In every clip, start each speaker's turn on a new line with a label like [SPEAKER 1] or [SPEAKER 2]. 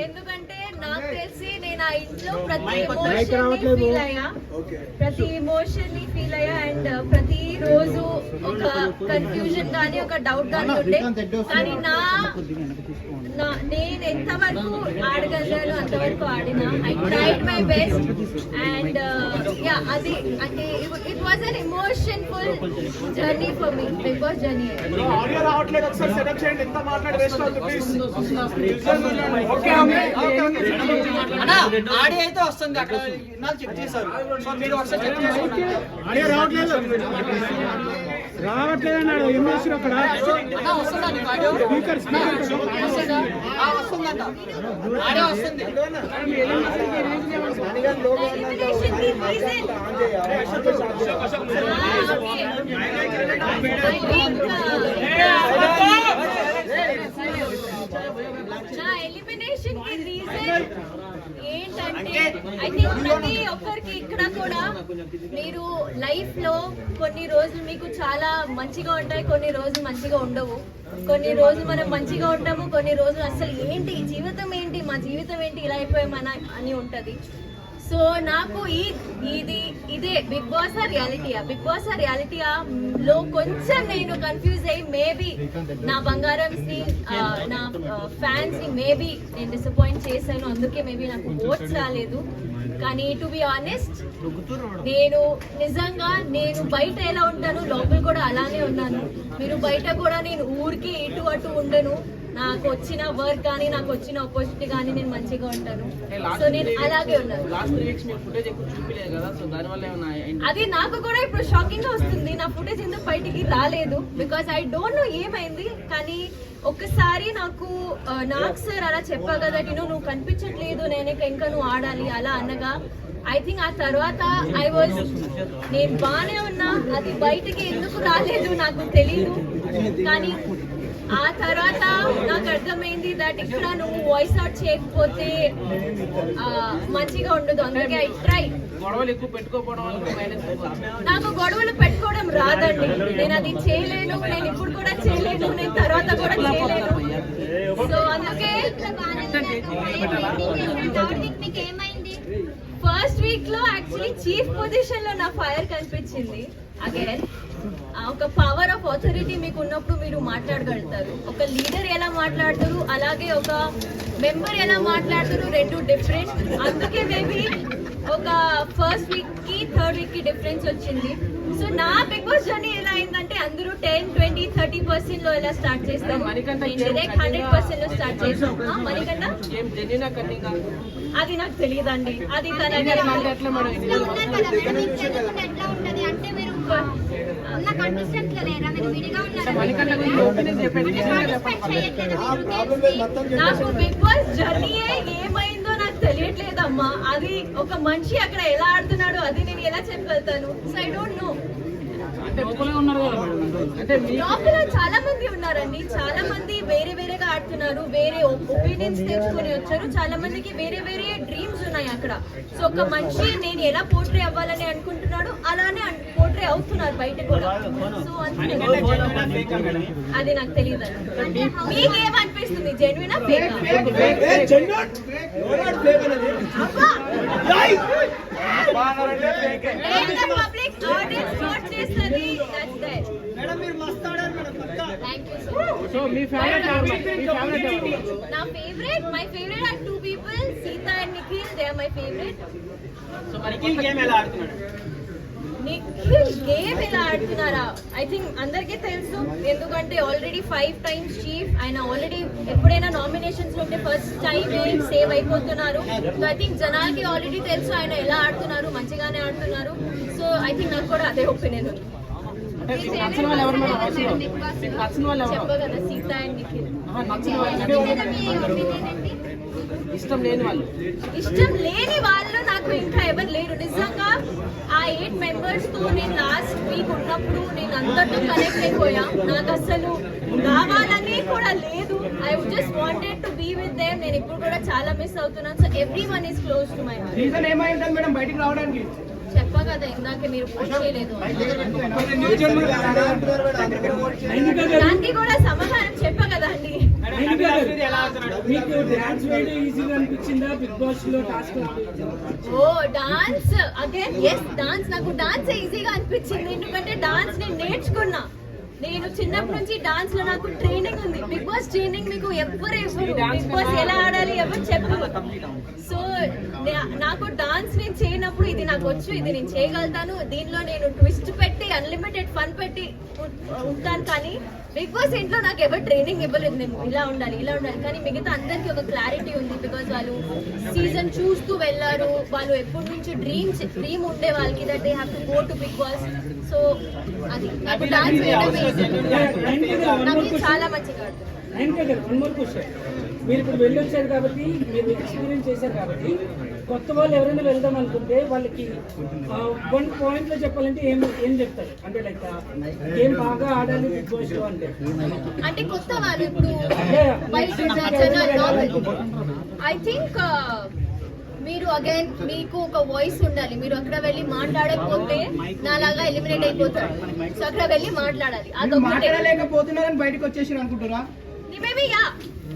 [SPEAKER 1] ఎందుకంటే నాకు తెలిసి నేను ఆ ఇంట్లో ప్రతి ఎమోషన్ ని ఫీల్ అయ్యా అండ్ ప్రతి రోజు ఒక కన్ఫ్యూజన్ గానీ ఒక డౌట్ గానీ ఉండే. కానీ నేను ఎంతవరకు ఆడగలిగాను అంతవరకు ఆడినా. I tried my best and అది అంటే it was an emotionful journey for me, Bigg Boss journey.
[SPEAKER 2] Audio అయితే వస్తుంది, అక్కడ చెక్ చేశారు. సో మీరు ఒకసారి చెక్ చేసుకోండి.
[SPEAKER 3] రావట్లేదు అన్నాడు ఎమ్మెల్సీ అక్కడ
[SPEAKER 2] వస్తుందండి ఆడియో, వస్తుందంట ఆడియో వస్తుంది.
[SPEAKER 1] నా ఎలిమినేషన్ కి రీజన్ ఏంటంటే ఐ థింక్ ప్రతి ఒక్కరికి ఇక్కడ కూడా మీరు లైఫ్ లో కొన్ని రోజులు మీకు చాలా మంచిగా ఉంటాయి, కొన్ని రోజులు మంచిగా ఉండవు. కొన్ని రోజులు మనం మంచిగా ఉంటాము, కొన్ని రోజులు అసలు ఏంటి జీవితం ఏంటి, మా జీవితం ఏంటి, ఇలా అయిపోయామని అని ఉంటది. సో నాకు ఇదే బిగ్ బాస్ రియాలిటీయా, బిగ్ బాస్ రియాలిటీయా లో కొంచెం నేను కన్ఫ్యూజ్ అయ్యి మేబీ నా బంగారమ్స్ ని నా ఫ్యాన్స్ ని మేబీ నేను డిసప్పాయింట్ చేశాను, అందుకే మేబీ నాకు ఓట్స్ రాలేదు. కానీ టు బి ఆనెస్ట్ నేను నిజంగా నేను బయట ఎలా ఉంటాను లోపల కూడా అలానే ఉన్నాను. మీరు బయట కూడా నేను ఊరికి ఇటు అటు ఉండను, నాకు వచ్చిన వర్క్ కానీ నాకు వచ్చిన ఆపర్చునిటీ కానీ నేను మంచిగా ఉంటాను. సో నేను అలాగే ఉన్నాను. అది నాకు కూడా ఇప్పుడు షాకింగ్ గా వస్తుంది, నా ఫుటేజ్ ఎందుకు బయటికి రాలేదు, బికాస్ ఐ డోంట్ నో ఏమైంది. కానీ ఒక్కసారి నాకు సార్ అలా చెప్పా కదా, నువ్వు కనిపించట్లేదు, నేను ఇంకా నువ్వు ఆడాలి అలా అనగా ఐ థింక్ ఆ తర్వాత నేను బానే ఉన్నా, అది బయటికి ఎందుకు రాలేదు నాకు తెలీదు. కానీ ఆ తర్వాత నాకు అర్థమైంది దట్ ఇక్కడ నువ్వు వాయిస్ అవుట్ చేయకపోతే మంచిగా ఉండదు, అందుకే ఐ ట్రై. నాకు గొడవలు పెట్టుకోవడం రాదండి, నేను అది చేయలేను, నేను ఇప్పుడు కూడా చేయలేను, నేను తర్వాత కూడా చేయలేను. సో అందుకే ఫస్ట్ వీక్ లో యాక్చువల్లీ చీఫ్ పొజిషన్ లో నా ఫైర్ కనిపించింది. అగైన్ ఒక పవర్ ఆఫ్ అథారిటీ మీకు ఉన్నప్పుడు మీరు మాట్లాడగలుగుతారు. ఒక లీడర్ ఎలా మాట్లాడతారు, అలాగే ఒక మెంబర్ ఎలా మాట్లాడతారు, రెండు డిఫరెంట్. అందుకే మేబీ ఒక ఫస్ట్ వీక్ కి థర్డ్ వీక్ కి డిఫరెన్స్ వచ్చింది. సో నా బిగ్ బాస్ జర్నీ ఎలా అయిందంటే అందరూ 10, 20, 30% లో ఎలా స్టార్ట్ చేస్తాం, 100% లో స్టార్ట్ చేస్తాం. మణికంఠ అది నాకు తెలియదండి, అది తన నాకు బిగ్ బాస్ జర్నీ ఏమైందో నాకు తెలియట్లేదమ్మా. అది ఒక మనిషి అక్కడ ఎలా ఆడుతున్నాడో అది నేను ఎలా చెప్పగలుగుతాను. So I don't know. లోపల చాలా మంది ఉన్నారండి, చాలా మంది వేరే వేరేగా ఆడుతున్నారు, వేరే ఒపీనియన్స్ తెచ్చుకొని వచ్చారు, చాలా మందికి వేరే వేరే డ్రీమ్స్ ఉన్నాయి అక్కడ. సో ఒక మనిషి నేను ఎలా పోర్ట్రే అవ్వాలని అనుకుంటున్నాడు అలానే పోర్ట్రే అవుతున్నారు బయట కూడా. సో అది నాకు తెలియదు. మీకేమనిపిస్తుంది, జెన్యునా ఫేకా? పబ్లిక్ ఆడియన్స్ ఓట్ చేస్తుంది. నా favourite, my favourite are two people, Sita and Nikhil. They are my favourite. Nikhil game ఎలా ఆడుతున్నారా ఐ థింక్ అందరికీ తెలుసు, ఎందుకంటే ఆల్రెడీ 5 times చీఫ్ ఆయన. ఆల్రెడీ ఎప్పుడైనా నామినేషన్స్ లో ఉంటే ఫస్ట్ టైం సేవ్ అయిపోతున్నారు. సో ఐ థింక్ జనాలకి ఆల్రెడీ తెలుసు ఆయన ఎలా ఆడుతున్నారు, మంచిగానే ఆడుతున్నారు. సో ఐ థింక్ నాకు కూడా అదే ఒపీనియన్ ఉంది. చెప్ప కదా సీత అండ్ నిఖిల్. ఇష్టం లేని వాళ్ళు నాకు ఇంకా ఎవరు లేరు నిజంగా. ఆ 8 members తో నేను లాస్ట్ వీక్ ఉన్నప్పుడు నేను అందరితో కనెక్ట్ అయిపోయా. నాకు అసలు కావాలని కూడా లేదు. I just wanted to be with them. నేను ఇప్పుడు కూడా చాలా మిస్ అవుతున్నాను. So everyone is close to my heart.
[SPEAKER 3] Reason ఏమైంది మేడం బయటికి రావడానికి?
[SPEAKER 1] చెప్పా కదా ఇందాక మీరు పోస్ట్ చేయలేదు దానికి కూడా సమాధానం చెప్పా కదా అండి.
[SPEAKER 3] మీకు డాన్స్ వేయడం ఈజీగా అనిపించిందా బిగ్ బాస్ లో టాస్క్?
[SPEAKER 1] ఓ డాన్స్ అగైన్ ఎస్ డాన్స్ నాకు డాన్స్ ఈజీగా అనిపించింది ఎందుకంటే డాన్స్ నేను నేర్చుకున్నా. నేను చిన్నప్పటి నుంచి డాన్స్ లో నాకు ట్రైనింగ్ ఉంది. బిగ్ బాస్ ట్రైనింగ్ మీకు ఎవరు బిగ్ బాస్ ఎలా ఆడాలి ఎవరు చెప్పరు. సో నాకు డాన్స్ నేను చేయనప్పుడు ఇది నాకు వచ్చు, ఇది నేను చేయగలుగుతాను, దీనిలో నేను ట్విస్ట్ పెట్టి అన్లిమిటెడ్ ఫన్ పెట్టి ఉంటాను. కానీ బిగ్ బాస్ ఇంట్లో నాకు ఎవరు ట్రైనింగ్ ఇవ్వలేదు, నేను ఇలా ఉండాలి ఇలా ఉండాలి. కానీ మిగతా అందరికీ ఒక క్లారిటీ ఉంది బికాజ్ వాళ్ళు సీజన్ చూస్తూ వెళ్ళారు. వాళ్ళు ఎప్పటి నుంచి డ్రీమ్ ఉండే వాళ్ళకి that they have to go to Bigg Boss. So అది నాకు డాన్స్ వేయడం నాకు చాలా మంచిగా
[SPEAKER 3] మీరు ఇప్పుడు వెళ్ళొచ్చారు కాబట్టి మీరు ఎక్స్పీరియన్స్ చేశారు కాబట్టి కొత్త వాళ్ళు ఎవరైనా వెళ్దాం అనుకుంటే వాళ్ళకి 1 పాయింట్ లో చెప్పాలంటే ఏం చెప్తారు? అంటే లైక్ ఏం బాగా ఆడాలి బిగ్ బాస్ లో
[SPEAKER 1] అంటే కొత్త వాళ్ళు ఇప్పుడు ఐ థింక్ మీరు అగైన్ మీకు ఒక వాయిస్ ఉండాలి. మీరు అక్కడ వెళ్ళి మాట్లాడకపోతే నాలాగా ఎలిమినేట్ అయిపోతారు. సో అక్కడ వెళ్ళి మాట్లాడాలి.
[SPEAKER 2] మాట్లాడలేకపోతున్నారని బయటకు వచ్చేసి అనుకుంటున్నా
[SPEAKER 1] మేబీ యా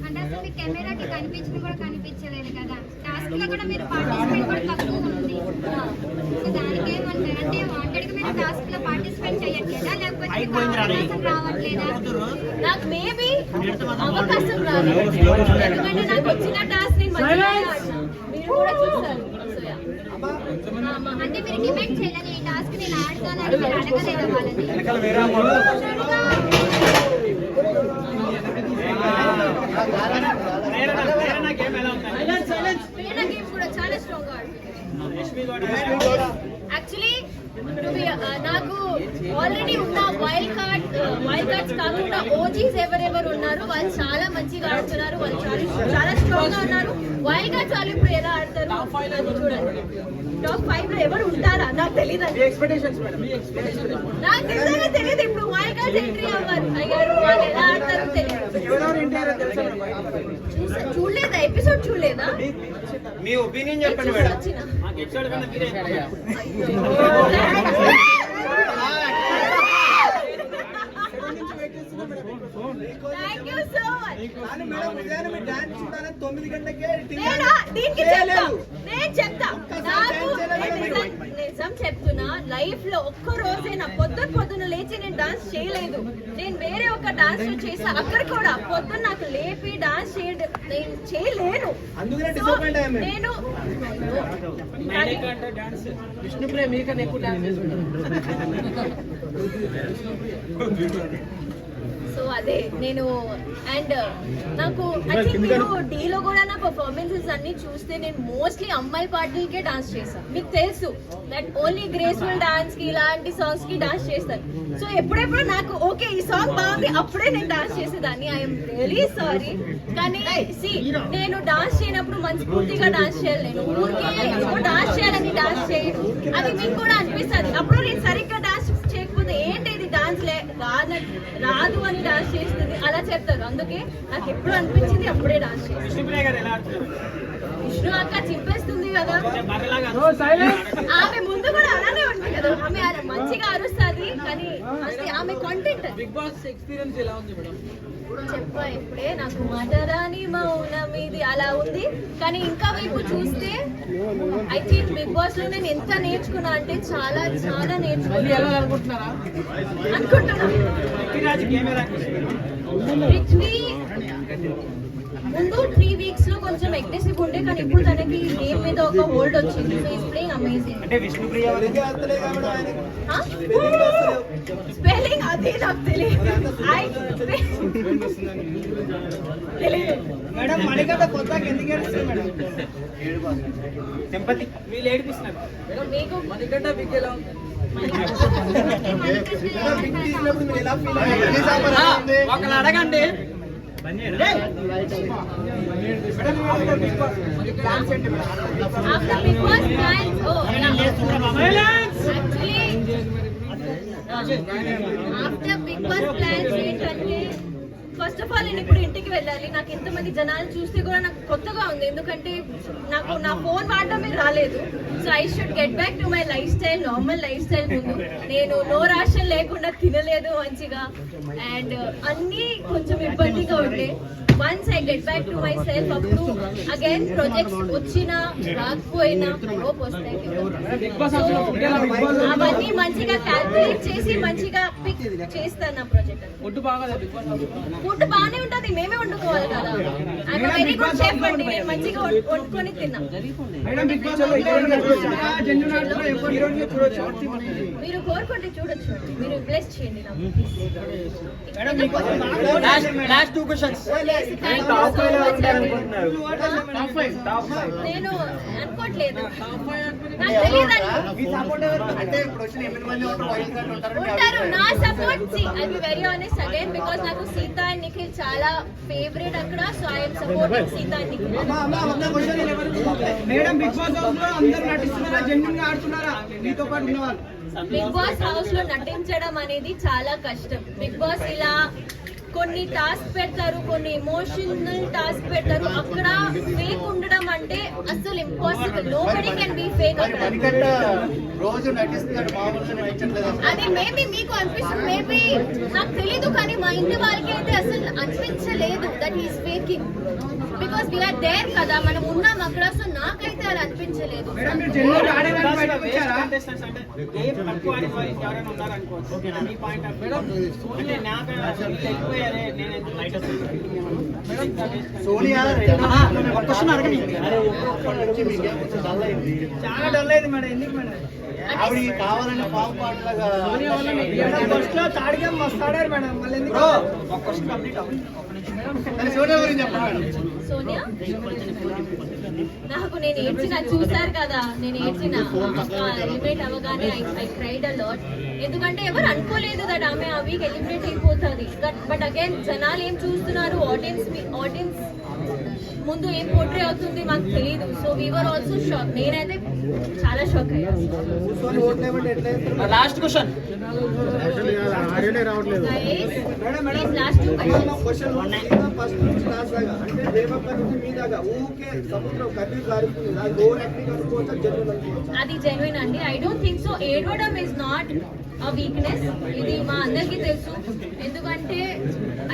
[SPEAKER 4] అంటే అసలు కెమెరాకి కనిపించింది కూడా కనిపించలేదు కదా. టాస్క్ లో కూడా మీరు పార్టిసిపేట్ కూడా తక్కువ ఉంది. సో దానికి ఏమంటారు? అంటే వాంటెడ్ గా మీరు టాస్క్ లో పార్టిసిపేట్ చేయట్లేదా లేకపోతే అవకాశం రావట్లేదా?
[SPEAKER 1] నాకు మేబీ అవకాశం రాలేదు ఎందుకంటే నాకు వచ్చిన టాస్క్ నేను మంచిగా ఆడినా. మీరు కూడా చూసారు. సో యా
[SPEAKER 4] అంటే మీరు డిమాండ్ చేయలేదు ఈ టాస్క్ నేను ఆడతానని మీరు అడగలేదా వాళ్ళని?
[SPEAKER 1] కూడా చాలా స్ట్రాంగ్ యాక్చువల్లీ నాకు ఆల్రెడీ ఉన్న వైల్డ్ కార్డ్స్ కాకుండా ఓజీస్ ఎవరెవరు ఉన్నారు వాళ్ళు చాలా మంచిగా ఆడుతున్నారు. వాళ్ళు చాలా స్ట్రాంగ్ గా ఉన్నారు. వైల్డ్ కార్డ్స్ వాళ్ళు ఇప్పుడు ఎలా ఆడతారు అది చూడండి. టాప్ 5 లో ఎవరు ఉంటారా నాకు తెలియదు. నాకు నిజంగా తెలియదు. ఇప్పుడు వైల్డ్ కార్డ్స్ ఎంట్రీ అవ్వాలి అయ్యారు. వాళ్ళు ఎలా ఆడతారో తెలియదు. చూడలేదా ఎపిసోడ్? చూడలేదా?
[SPEAKER 2] మీ ఒపీనియన్ చెప్పండి madam.
[SPEAKER 1] Thank you so much. నేను చెప్తా నాకు నిజం చెప్తున్నా. లైఫ్ లో ఒక్క రోజే నా పొద్దున లేచి నేను డాన్స్ చేయలేదు. నేను వేరే ఒక డాన్స్ చేసా. అక్కడ కూడా పొద్దున్న నాకు లేపి డాన్స్ చేయడం నేను చేయలేను. నేను
[SPEAKER 2] విష్ణుప్రియ మీకన్నా ఎక్కువ డాన్స్
[SPEAKER 1] సో అదే నేను అండ్ నాకు ఐ థింక్ మీరు డీలో కూడా నా పర్ఫార్మెన్సెస్ అన్ని చూస్తే నేను మోస్ట్లీ అమ్మాయి పాటలకే డాన్స్ చేశాను. మీకు తెలుసు దట్ ఓన్లీ గ్రేస్ఫుల్ డాన్స్ కి ఇలాంటి సాంగ్స్ కి డాన్స్ చేస్తాను. సో ఎప్పుడెప్పుడు నాకు ఓకే ఈ సాంగ్ బాగుంది అప్పుడే నేను డాన్స్ చేసేదాన్ని. I'm really sorry. కానీ నేను డాన్స్ చేయనప్పుడు మనస్ఫూర్తిగా డాన్స్ చేయాలి. నేను ఊరికే డాన్స్ చేయాలని డాన్స్ చేయను. అది మీకు కూడా అనిపిస్తుంది. అప్పుడు నేను సరిగ్గా డాన్స్ చేయకపోతే ఏంటి ఇది డాన్స్ రాదు అని డాన్స్ చేస్తుంది అలా చెప్తారు. అందుకే నాకు ఎప్పుడు అనిపించింది అప్పుడే డాన్స్ చేస్తాను. విష్ణు అక్క చింపేస్తుంది కదా. ఆమె ముందు కూడా అలానే ఉంది కదా. ఆమె మంచిగా అరుస్తుంది కానీ ఆమె కాంటెంట్.
[SPEAKER 2] బిగ్ బాస్ ఎక్స్పీరియన్స్ ఎలా ఉంది మేడం?
[SPEAKER 1] చెప్పా ఇప్పుడే నాకు మాటరాని మౌనం ఇది అలా ఉంది. కానీ ఇంకా వైపు చూస్తే ఐ థింక్ బిగ్ బాస్ లో నేను ఎంత నేర్చుకున్నా అంటే చాలా చాలా నేర్చుకున్నాను అనుకుంటున్నా. ముందు 3 వీక్స్ లో కొంచెం అగ్రెసివ్ ఉండే కానీ ఇప్పుడు తనకి గేమ్ మీద ఒక హోల్డ్ వచ్చింది. So is playing amazing.
[SPEAKER 2] అంటే విష్ణుప్రియ
[SPEAKER 1] స్పెల్లింగ్ అది నాకు తెలియదు.
[SPEAKER 2] మేడం మణికంఠ కొత్తగా ఎందుకు ఏడుస్తుంది మేడం? సింపతి వీళ్ళు ఏడిపిస్తున్నారు.
[SPEAKER 1] మీకు
[SPEAKER 2] మణికంఠ బిగ్ ఎలా ఉంది? ఒకళ్ళు అడగండి.
[SPEAKER 1] after Big Boss plans, after Big Boss plans ఏంటంటే ఫస్ట్ ఆఫ్ ఆల్ నేను ఇప్పుడు ఇంటికి వెళ్ళాలి. నాకు ఇంతమంది జనాలు చూస్తే కూడా నాకు కొత్తగా ఉంది, ఎందుకంటే నాకు నా ఫోన్ వాడడమే రాలేదు. So I should get back to my life style, normal life style. ముందు నేను నో రేషన్ లేకుండా తినలేదు మంచిగా, అండ్ అన్నీ కొంచెం ఇబ్బందిగా ఉండే. Once I get back to my self, అప్పుడు అగైన్ ప్రాజెక్ట్స్ వచ్చినా రాకపోయినా హోప్ వస్తాయి. అవన్నీ మంచిగా క్యాల్కులేట్ చేసి మంచిగా పిక్ చేస్తాను నా ప్రాజెక్ట్. ఫుడ్ బాగానే ఉంటుంది, మేమే వండుకోవాలి కదా. ఐఎమ్ వెరీ గుడ్ షెఫ్ అండి, నేను మంచిగా వండుకొని తిన్నా. మీరు కోరుకుంటే చూడొచ్చు, మీరు బ్లెస్ చేయండి నాకు.
[SPEAKER 2] Last 2 questions.
[SPEAKER 1] నేను అనుకోవట్లేదు, నాకు తెలియదండి. ఉంటారు నా support. I be very honest again, because నాకు సీత అండ్ నిఖిల్ చాలా ఫేవరెట్ అక్కడ. So I'm supporting Sita and Nikhil.
[SPEAKER 2] Madam, Bigg Boss house లో అందరూ నటిస్తున్నారా, జెన్యూన్ గా ఆడుతున్నారా మీతో పాటు ఉన్నవాళ్ళు?
[SPEAKER 1] బిగ్ బాస్ హౌస్ లో నటించడం అనేది చాలా కష్టం. బిగ్ బాస్ ఇలా కొన్ని టాస్క్ పెడతారు, కొన్ని ఎమోషనల్ టాస్క్ పెడతారు. అక్కడ ఫేక్ ఉండడం అంటే అసలు impossible. Nobody can be fake అక్కడ. అది మేబీ మీకు అనిపిస్తుంది, మేబీ నాకు తెలీదు, కానీ మా ఇంటి వాళ్ళకి అయితే అసలు అనిపించలేదు that is faking. Because we are there కదా, మనం ఉన్నాం అక్కడ. సో నాకైతే అది అనిపించలేదు.
[SPEAKER 2] చాలా డల్ అయింది మేడం. ఎందుకు మేడం?
[SPEAKER 5] కావాలని పాము పాటలాగా
[SPEAKER 2] ఫస్ట్ లో తాడిగా మస్తు ఆడారు మేడం. మళ్ళీ ఎందుకు? ఒక క్వశ్చన్ కంప్లీట్ అవ్వండి.
[SPEAKER 5] సోనియా గురించి చెప్పండి.
[SPEAKER 1] సోనియా నాకు నేను ఏడ్చిన చూసారు కదా, నేను ఏడ్చిన ఎలిమినేట్ అవ్వగానే ఐ క్రైడ్ అ లాట్. ఎందుకంటే ఎవరు అనుకోలేదు దట్ ఆమె ఆ వీక్ ఎలిమినేట్ అయిపోతుంది. బట్ అగైన్ జనాలు ఏం చూస్తున్నారు, ఆడియన్స్ ముందు ఏం పోర్ట్రే అవుతుంది మాకు తెలియదు. So we were also shock. నేనైతే చాలా షాక్ అయ్యాను.
[SPEAKER 2] Last question.
[SPEAKER 1] Last 2
[SPEAKER 5] question first నుంచి లాస్ట్ దాకా, అంటే దేవప్ప నుంచి మీ దాకా ఊకే సముద్రం కర్రీ కారుతుంది. అది ఓవర్ యాక్టింగ్ అనుకోవచ్చా, జెన్యూన్ అనుకోవచ్చా?
[SPEAKER 1] అది జెన్యున్ అండి. I don't think so. ఏడవడం ఇస్ నాట్ అ వీక్నెస్, ఇది మా అందరికీ తెలుసు. ఎందుకంటే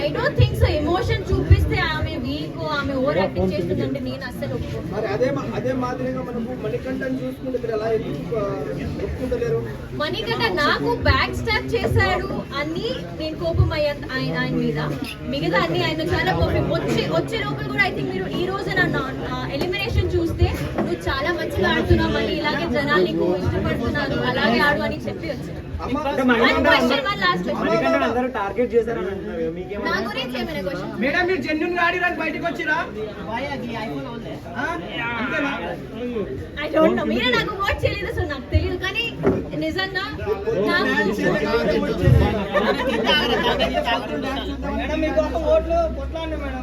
[SPEAKER 1] I don't think so emotion చూపిస్తే ఆమె వీక్, ఆమె ఓవర్ యాక్టింగ్ చేస్తుందంటే నేను అస్సలు ఒప్పుకోను.
[SPEAKER 5] మరి అదే మాదిరిగా మనకు మణికంఠన్ చూసుకుంటే మీరు ఎలా ఒప్పుకుంటలేరు?
[SPEAKER 1] మణికంఠ నాకు బ్యాక్ స్టాప్ చేశాడు అని నేను కోపం అయ్యాను ఆయన మీద. మిగతా అన్ని ఆయన చాలా కోపం. వచ్చే లోపల కూడా ఐ థింక్ మీరు ఈ రోజు నా ఎలిమినేషన్ చూస్తే నువ్వు చాలా మంచిగా ఆడుతున్నావు, మళ్ళీ ఇలాగే జనాలు నీకు ఇష్టపడుతున్నారు, అలాగే ఆడు అని చెప్పి వచ్చాను.
[SPEAKER 2] టార్గెట్ చేశారని
[SPEAKER 1] నా గురించి ఏమైనా క్వశ్చన్?
[SPEAKER 2] మేడం, మీరు జెన్యూన్ గా ఆడిరాని బయటకు వచ్చిరా?
[SPEAKER 1] I don't know. మీరే నాకు ఓట్ చేయలేదు, సో నాకు తెలియదు. కానీ నిజంగా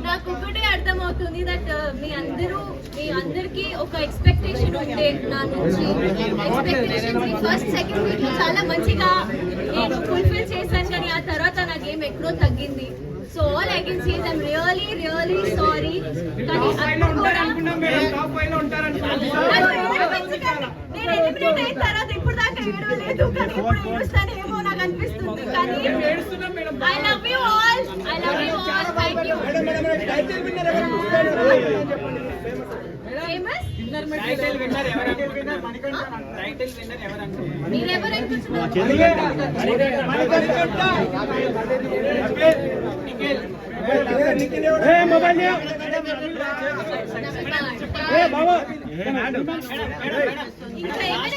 [SPEAKER 1] నాకు ఒకటే అర్థమవుతుంది దట్ మీ అందరికీ ఒక ఎక్స్పెక్టేషన్ ఉండే నా నుంచి. ఎక్స్పెక్టేషన్ ఫస్ట్ సెకండ్ వీక్ లో చాలా మంచిగా నేను ఫుల్ఫిల్ చేశాను, కానీ ఆ తర్వాత నా గేమ్ ఎక్కడో తగ్గింది. So all I can say I'm really sorry. కానీ అప్పుడు కూడా నేను ఎలిమినేట్ అయిన తర్వాత ఇప్పుడు దాకా ఏడవలేదు, కానీ ఇప్పుడు ఏడుస్తానేమో నాకు అనిపిస్తుంది. కానీ I love you all, thank you. Famous మీరెవరు ఇంకా ఏమైనా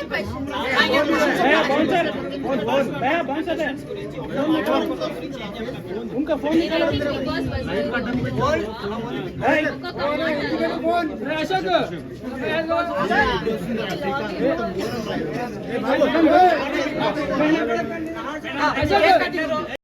[SPEAKER 1] క్వశ్చన్